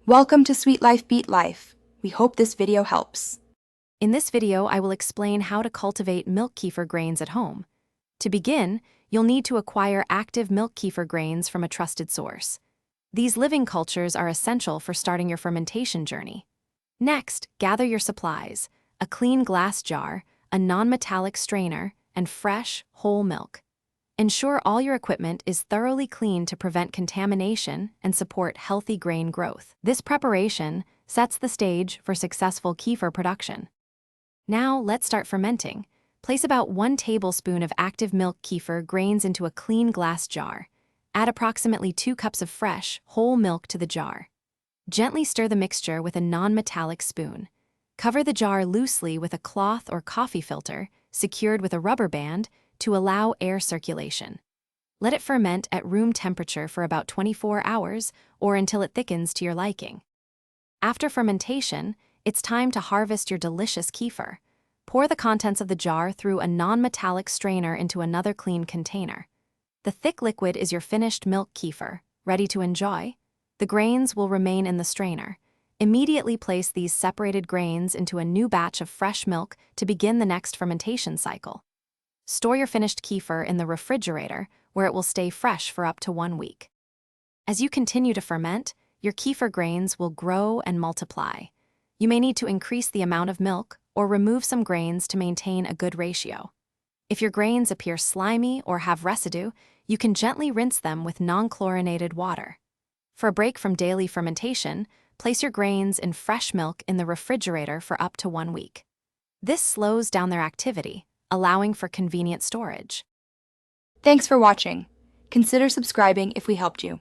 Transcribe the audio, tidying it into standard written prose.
Welcome to Sweet Life Beat Life. We hope this video helps. In this video, I will explain how to cultivate milk kefir grains at home. To begin, you'll need to acquire active milk kefir grains from a trusted source. These living cultures are essential for starting your fermentation journey. Next, gather your supplies: a clean glass jar, a non-metallic strainer, and fresh, whole milk. Ensure all your equipment is thoroughly clean to prevent contamination and support healthy grain growth. This preparation sets the stage for successful kefir production. Now, let's start fermenting. Place about 1 tablespoon of active milk kefir grains into a clean glass jar. Add approximately 2 cups of fresh, whole milk to the jar. Gently stir the mixture with a non-metallic spoon. Cover the jar loosely with a cloth or coffee filter, secured with a rubber band, to allow air circulation. Let it ferment at room temperature for about 24 hours or until it thickens to your liking. After fermentation, it's time to harvest your delicious kefir. Pour the contents of the jar through a non-metallic strainer into another clean container. The thick liquid is your finished milk kefir, ready to enjoy. The grains will remain in the strainer. Immediately place these separated grains into a new batch of fresh milk to begin the next fermentation cycle. Store your finished kefir in the refrigerator, where it will stay fresh for up to 1 week. As you continue to ferment, your kefir grains will grow and multiply. You may need to increase the amount of milk or remove some grains to maintain a good ratio. If your grains appear slimy or have residue, you can gently rinse them with non-chlorinated water. For a break from daily fermentation, place your grains in fresh milk in the refrigerator for up to 1 week. This slows down their activity, allowing for convenient storage. Thanks for watching. Consider subscribing if we helped you.